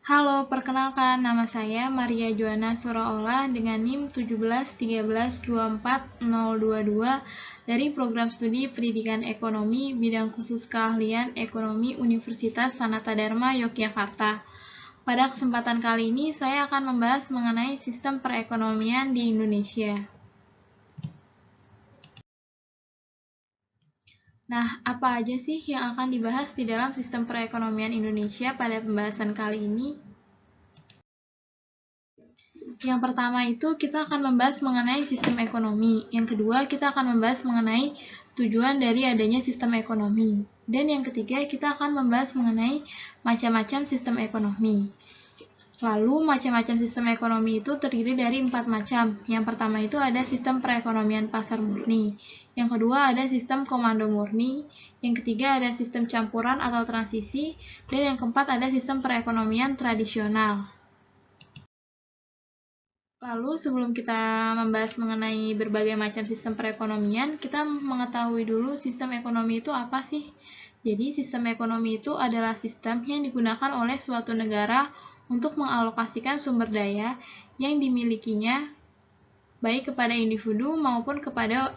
Halo, perkenalkan nama saya Maria Joana Suraola dengan NIM 171324022 dari Program Studi Pendidikan Ekonomi Bidang Khusus Keahlian Ekonomi Universitas Sanata Dharma Yogyakarta. Pada kesempatan kali ini saya akan membahas mengenai sistem perekonomian di Indonesia. Nah, apa aja sih yang akan dibahas di dalam sistem perekonomian Indonesia pada pembahasan kali ini? Yang pertama itu kita akan membahas mengenai sistem ekonomi. Yang kedua, kita akan membahas mengenai tujuan dari adanya sistem ekonomi. Dan yang ketiga, kita akan membahas mengenai macam-macam sistem ekonomi. Lalu, macam-macam sistem ekonomi itu terdiri dari 4 macam. Yang pertama itu ada sistem perekonomian pasar murni. Yang kedua ada sistem komando murni. Yang ketiga ada sistem campuran atau transisi. Dan yang keempat ada sistem perekonomian tradisional. Lalu sebelum kita membahas mengenai berbagai macam sistem perekonomian, kita mengetahui dulu sistem ekonomi itu apa sih? Jadi sistem ekonomi itu adalah sistem yang digunakan oleh suatu negara untuk mengalokasikan sumber daya yang dimilikinya baik kepada individu maupun kepada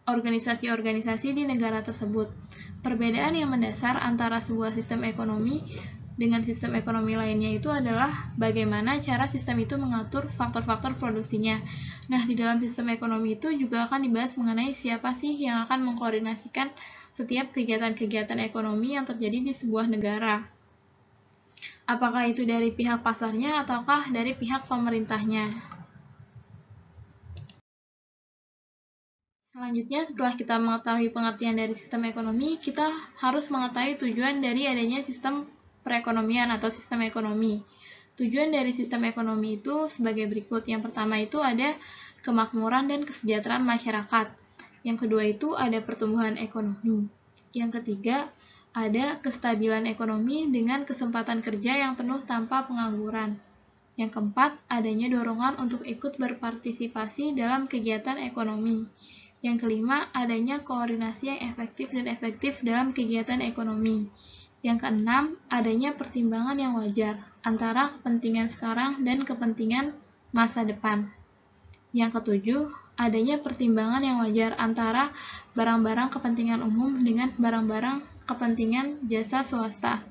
organisasi-organisasi di negara tersebut. Perbedaan yang mendasar antara sebuah sistem ekonomi dengan sistem ekonomi lainnya itu adalah bagaimana cara sistem itu mengatur faktor-faktor produksinya. Nah, di dalam sistem ekonomi itu juga akan dibahas mengenai siapa sih yang akan mengkoordinasikan setiap kegiatan-kegiatan ekonomi yang terjadi di sebuah negara. Apakah itu dari pihak pasarnya ataukah dari pihak pemerintahnya. Selanjutnya, setelah kita mengetahui pengertian dari sistem ekonomi, kita harus mengetahui tujuan dari adanya sistem perekonomian atau sistem ekonomi. Tujuan dari sistem ekonomi itu sebagai berikut. Yang pertama itu ada kemakmuran dan kesejahteraan masyarakat. Yang kedua itu ada pertumbuhan ekonomi. Yang ketiga, ada kestabilan ekonomi dengan kesempatan kerja yang penuh tanpa pengangguran. Yang keempat, adanya dorongan untuk ikut berpartisipasi dalam kegiatan ekonomi. Yang kelima, adanya koordinasi yang efektif dalam kegiatan ekonomi. Yang keenam, adanya pertimbangan yang wajar antara kepentingan sekarang dan kepentingan masa depan. Yang ketujuh, adanya pertimbangan yang wajar antara barang-barang kepentingan umum dengan barang-barang kepentingan jasa swasta.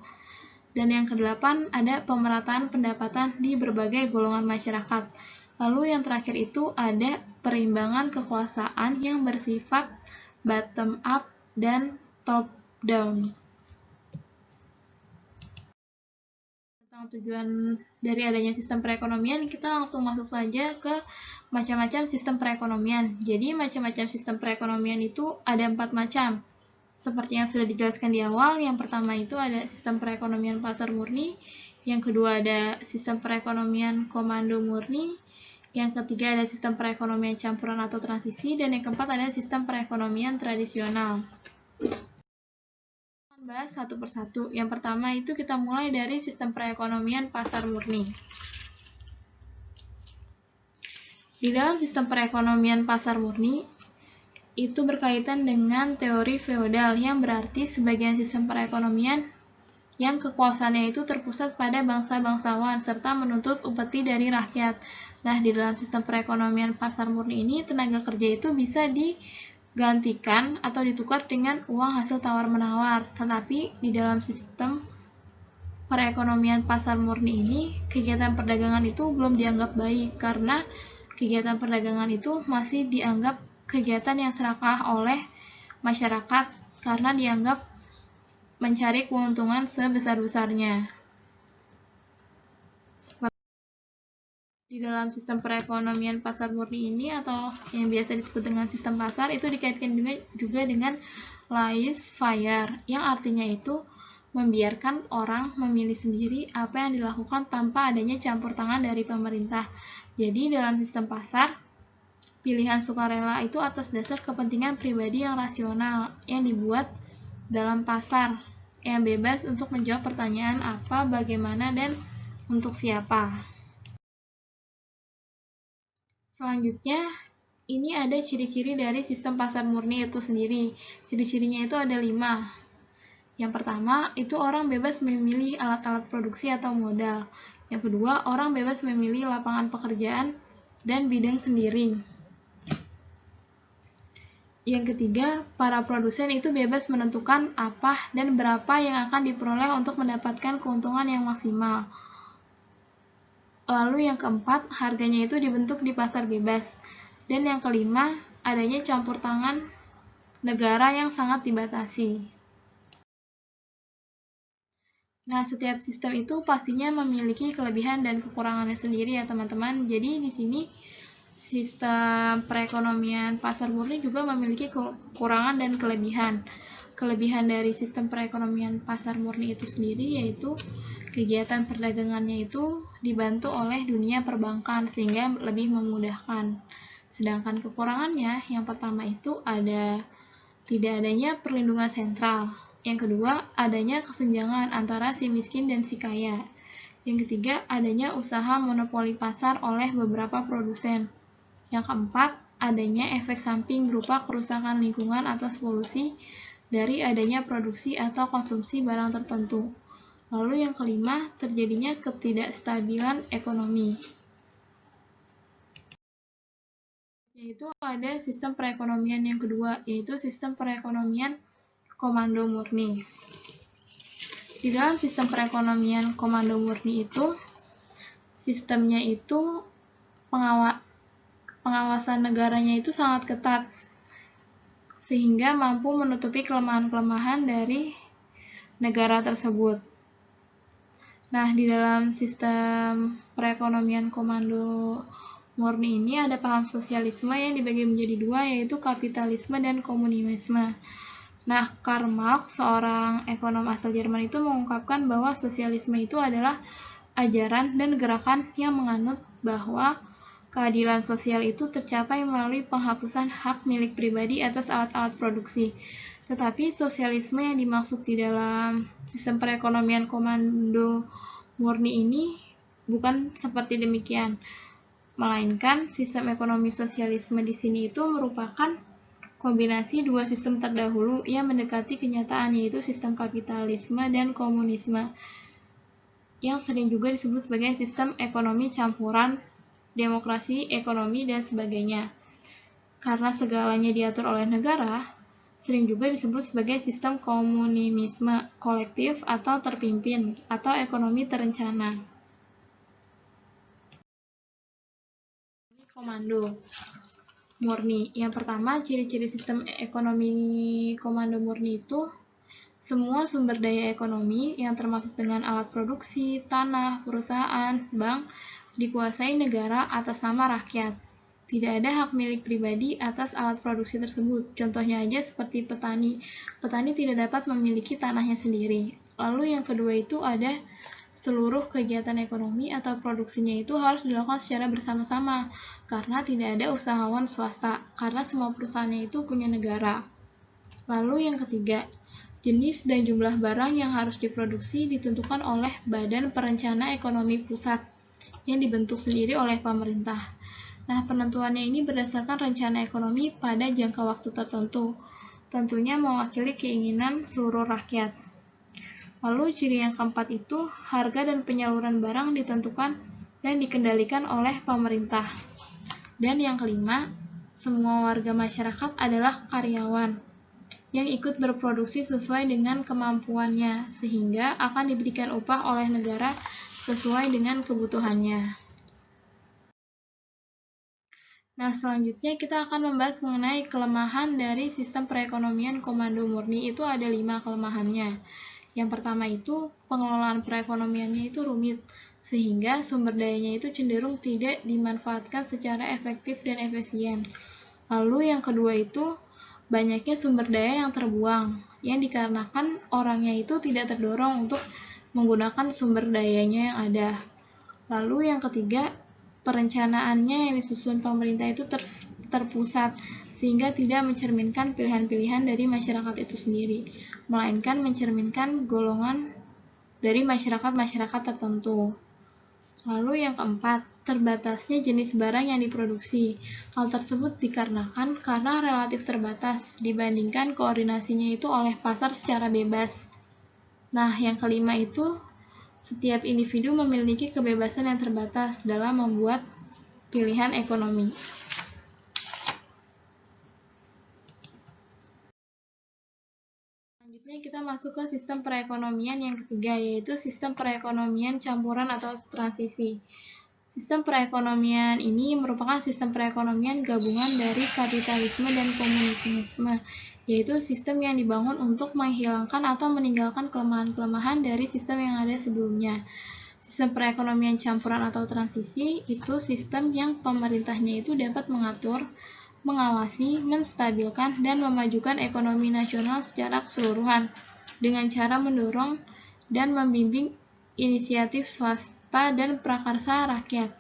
Dan yang kedelapan, ada pemerataan pendapatan di berbagai golongan masyarakat. Lalu yang terakhir itu ada perimbangan kekuasaan yang bersifat bottom up dan top down. Tentang tujuan dari adanya sistem perekonomian, kita langsung masuk saja ke macam-macam sistem perekonomian. Jadi macam-macam sistem perekonomian itu ada 4 macam. Seperti yang sudah dijelaskan di awal, yang pertama itu ada sistem perekonomian pasar murni, yang kedua ada sistem perekonomian komando murni, yang ketiga ada sistem perekonomian campuran atau transisi, dan yang keempat ada sistem perekonomian tradisional. Kita akan bahas satu persatu. Yang pertama itu kita mulai dari sistem perekonomian pasar murni. Di dalam sistem perekonomian pasar murni, itu berkaitan dengan teori feodal yang berarti sebagian sistem perekonomian yang kekuasaannya itu terpusat pada bangsa-bangsawan serta menuntut upeti dari rakyat. Nah, di dalam sistem perekonomian pasar murni ini tenaga kerja itu bisa digantikan atau ditukar dengan uang hasil tawar-menawar. Tetapi di dalam sistem perekonomian pasar murni ini kegiatan perdagangan itu belum dianggap baik karena kegiatan perdagangan itu masih dianggap kegiatan yang serakah oleh masyarakat karena dianggap mencari keuntungan sebesar-besarnya. Di dalam sistem perekonomian pasar murni ini atau yang biasa disebut dengan sistem pasar itu dikaitkan juga dengan laissez-faire yang artinya itu membiarkan orang memilih sendiri apa yang dilakukan tanpa adanya campur tangan dari pemerintah. Jadi dalam sistem pasar, pilihan sukarela itu atas dasar kepentingan pribadi yang rasional yang dibuat dalam pasar yang bebas untuk menjawab pertanyaan apa, bagaimana, dan untuk siapa. Selanjutnya, ini ada ciri-ciri dari sistem pasar murni itu sendiri. Ciri-cirinya itu ada 5. Yang pertama, itu orang bebas memilih alat-alat produksi atau modal. Yang kedua, orang bebas memilih lapangan pekerjaan dan bidang sendiri. Yang ketiga, para produsen itu bebas menentukan apa dan berapa yang akan diperoleh untuk mendapatkan keuntungan yang maksimal. Lalu yang keempat, harganya itu dibentuk di pasar bebas. Dan yang kelima, adanya campur tangan negara yang sangat dibatasi. Nah, setiap sistem itu pastinya memiliki kelebihan dan kekurangannya sendiri ya teman-teman. Jadi di sini sistem perekonomian pasar murni juga memiliki kekurangan dan kelebihan. Kelebihan dari sistem perekonomian pasar murni itu sendiri yaitu kegiatan perdagangannya itu dibantu oleh dunia perbankan sehingga lebih memudahkan. Sedangkan kekurangannya yang pertama itu tidak adanya perlindungan sentral. Yang kedua, adanya kesenjangan antara si miskin dan si kaya. Yang ketiga, adanya usaha monopoli pasar oleh beberapa produsen. Yang keempat, adanya efek samping berupa kerusakan lingkungan atas polusi dari adanya produksi atau konsumsi barang tertentu. Lalu yang kelima, terjadinya ketidakstabilan ekonomi. Yaitu ada sistem perekonomian yang kedua, yaitu sistem perekonomian komando murni. Di dalam sistem perekonomian komando murni itu, sistemnya itu pengawasan negaranya itu sangat ketat, sehingga mampu menutupi kelemahan-kelemahan dari negara tersebut. Nah, di dalam sistem perekonomian komando murni ini ada paham sosialisme yang dibagi menjadi dua, yaitu kapitalisme dan komunisme. Nah, Karl Marx, seorang ekonom asal Jerman itu mengungkapkan bahwa sosialisme itu adalah ajaran dan gerakan yang menganut bahwa keadilan sosial itu tercapai melalui penghapusan hak milik pribadi atas alat-alat produksi. Tetapi sosialisme yang dimaksud di dalam sistem perekonomian komando murni ini bukan seperti demikian, melainkan sistem ekonomi sosialisme di sini itu merupakan kombinasi dua sistem terdahulu yang mendekati kenyataan, yaitu sistem kapitalisme dan komunisme, yang sering juga disebut sebagai sistem ekonomi campuran, demokrasi, ekonomi, dan sebagainya. Karena segalanya diatur oleh negara, sering juga disebut sebagai sistem komunisme kolektif atau terpimpin, atau ekonomi terencana. Komando murni. Yang pertama, ciri-ciri sistem ekonomi komando murni itu semua sumber daya ekonomi yang termasuk dengan alat produksi, tanah, perusahaan, bank dikuasai negara atas nama rakyat. Tidak ada hak milik pribadi atas alat produksi tersebut. Contohnya aja seperti petani. Petani tidak dapat memiliki tanahnya sendiri. Lalu yang kedua itu ada seluruh kegiatan ekonomi atau produksinya itu harus dilakukan secara bersama-sama karena tidak ada usahawan swasta, karena semua perusahaannya itu punya negara. Lalu yang ketiga, jenis dan jumlah barang yang harus diproduksi ditentukan oleh Badan Perencana Ekonomi Pusat yang dibentuk sendiri oleh pemerintah. Nah, penentuannya ini berdasarkan rencana ekonomi pada jangka waktu tertentu, tentunya mewakili keinginan seluruh rakyat. Lalu ciri yang keempat itu, harga dan penyaluran barang ditentukan dan dikendalikan oleh pemerintah. Dan yang kelima, semua warga masyarakat adalah karyawan yang ikut berproduksi sesuai dengan kemampuannya, sehingga akan diberikan upah oleh negara sesuai dengan kebutuhannya. Nah, selanjutnya kita akan membahas mengenai kelemahan dari sistem perekonomian komando murni. Itu ada 5 kelemahannya. Yang pertama itu, pengelolaan perekonomiannya itu rumit, sehingga sumber dayanya itu cenderung tidak dimanfaatkan secara efektif dan efisien. Lalu yang kedua itu, banyaknya sumber daya yang terbuang, yang dikarenakan orangnya itu tidak terdorong untuk menggunakan sumber dayanya yang ada. Lalu yang ketiga, perencanaannya yang disusun pemerintah itu terpusat, sehingga tidak mencerminkan pilihan-pilihan dari masyarakat itu sendiri, melainkan mencerminkan golongan dari masyarakat-masyarakat tertentu. Lalu yang keempat, terbatasnya jenis barang yang diproduksi. Hal tersebut dikarenakan karena relatif terbatas dibandingkan koordinasinya itu oleh pasar secara bebas. Nah, yang kelima itu setiap individu memiliki kebebasan yang terbatas dalam membuat pilihan ekonomi. Selanjutnya kita masuk ke sistem perekonomian yang ketiga, yaitu sistem perekonomian campuran atau transisi. Sistem perekonomian ini merupakan sistem perekonomian gabungan dari kapitalisme dan komunisme, yaitu sistem yang dibangun untuk menghilangkan atau meninggalkan kelemahan-kelemahan dari sistem yang ada sebelumnya. Sistem perekonomian campuran atau transisi itu sistem yang pemerintahnya itu dapat mengatur, mengawasi, menstabilkan, dan memajukan ekonomi nasional secara keseluruhan dengan cara mendorong dan membimbing inisiatif swasta dan prakarsa rakyat.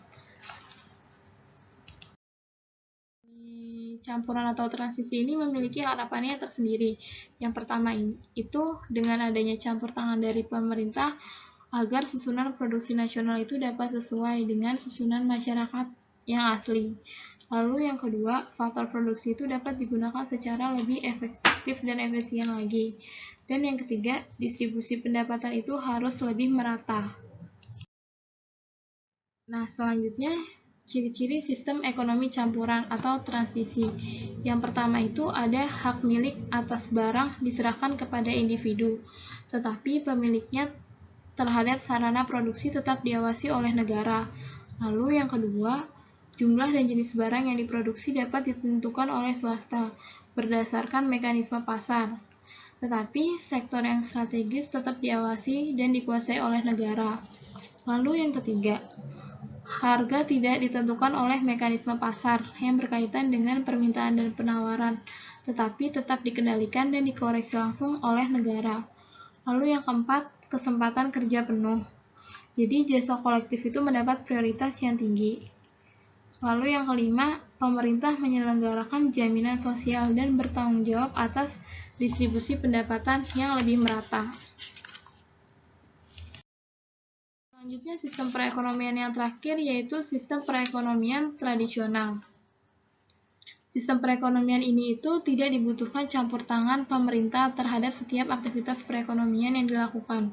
Campuran atau transisi ini memiliki harapannya tersendiri. Yang pertama itu dengan adanya campur tangan dari pemerintah agar susunan produksi nasional itu dapat sesuai dengan susunan masyarakat yang asli. Lalu yang kedua, faktor produksi itu dapat digunakan secara lebih efektif dan efisien lagi. Dan yang ketiga, distribusi pendapatan itu harus lebih merata. Nah, selanjutnya ciri-ciri sistem ekonomi campuran atau transisi. Yang pertama itu ada hak milik atas barang diserahkan kepada individu, tetapi pemiliknya terhadap sarana produksi tetap diawasi oleh negara. Lalu yang kedua, jumlah dan jenis barang yang diproduksi dapat ditentukan oleh swasta berdasarkan mekanisme pasar. Tetapi sektor yang strategis tetap diawasi dan dikuasai oleh negara. Lalu yang ketiga, harga tidak ditentukan oleh mekanisme pasar yang berkaitan dengan permintaan dan penawaran, tetapi tetap dikendalikan dan dikoreksi langsung oleh negara. Lalu yang keempat, kesempatan kerja penuh. Jadi jasa kolektif itu mendapat prioritas yang tinggi. Lalu yang kelima, pemerintah menyelenggarakan jaminan sosial dan bertanggung jawab atas distribusi pendapatan yang lebih merata. Selanjutnya sistem perekonomian yang terakhir yaitu sistem perekonomian tradisional. Sistem perekonomian ini itu tidak dibutuhkan campur tangan pemerintah terhadap setiap aktivitas perekonomian yang dilakukan.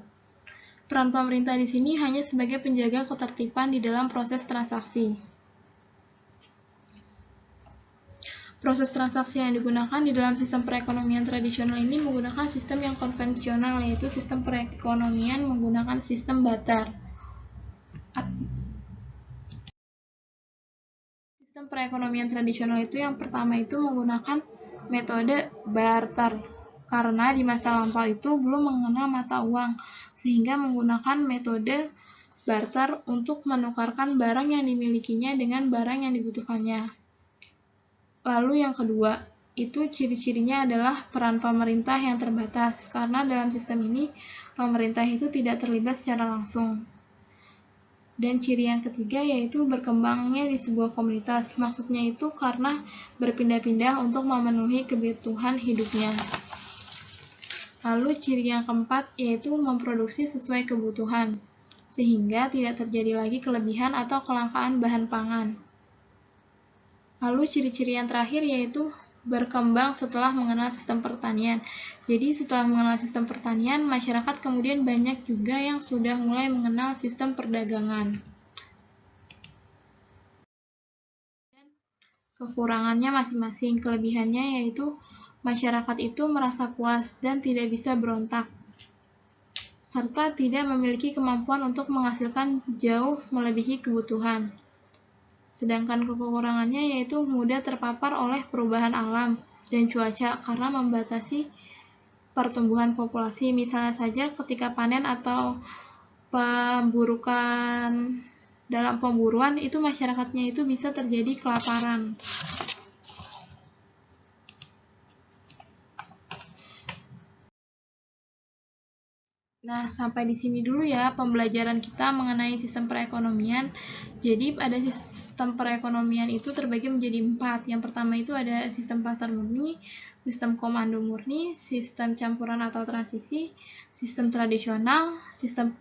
Peran pemerintah di sini hanya sebagai penjaga ketertiban di dalam proses transaksi. Proses transaksi yang digunakan di dalam sistem perekonomian tradisional ini menggunakan sistem yang konvensional, yaitu sistem perekonomian menggunakan sistem barter. Sistem perekonomian tradisional itu yang pertama itu menggunakan metode barter, karena di masa lampau itu belum mengenal mata uang, sehingga menggunakan metode barter untuk menukarkan barang yang dimilikinya dengan barang yang dibutuhkannya. Lalu yang kedua, itu ciri-cirinya adalah peran pemerintah yang terbatas, karena dalam sistem ini pemerintah itu tidak terlibat secara langsung. Dan ciri yang ketiga yaitu berkembangnya di sebuah komunitas, maksudnya itu karena berpindah-pindah untuk memenuhi kebutuhan hidupnya. Lalu ciri yang keempat yaitu memproduksi sesuai kebutuhan, sehingga tidak terjadi lagi kelebihan atau kelangkaan bahan pangan. Lalu ciri-ciri yang terakhir yaitu berkembang setelah mengenal sistem pertanian. Jadi setelah mengenal sistem pertanian, masyarakat kemudian banyak juga yang sudah mulai mengenal sistem perdagangan. Dan kekurangannya masing-masing. Kelebihannya yaitu masyarakat itu merasa puas dan tidak bisa berontak, serta tidak memiliki kemampuan untuk menghasilkan jauh melebihi kebutuhan. Sedangkan kekurangannya yaitu mudah terpapar oleh perubahan alam dan cuaca karena membatasi pertumbuhan populasi. Misalnya saja ketika panen atau pemburukan dalam pemburuan itu masyarakatnya itu bisa terjadi kelaparan. Nah, sampai di sini dulu ya pembelajaran kita mengenai sistem perekonomian. Jadi pada sistem perekonomian itu terbagi menjadi 4. Yang pertama itu ada sistem pasar murni, sistem komando murni, sistem campuran atau transisi, sistem tradisional. Sistem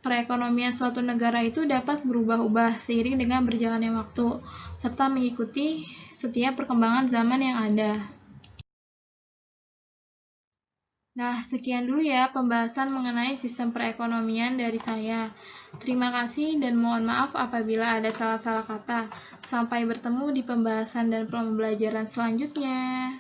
perekonomian suatu negara itu dapat berubah-ubah seiring dengan berjalannya waktu, serta mengikuti setiap perkembangan zaman yang ada. Nah, sekian dulu ya pembahasan mengenai sistem perekonomian dari saya. Terima kasih dan mohon maaf apabila ada salah-salah kata. Sampai bertemu di pembahasan dan pembelajaran selanjutnya.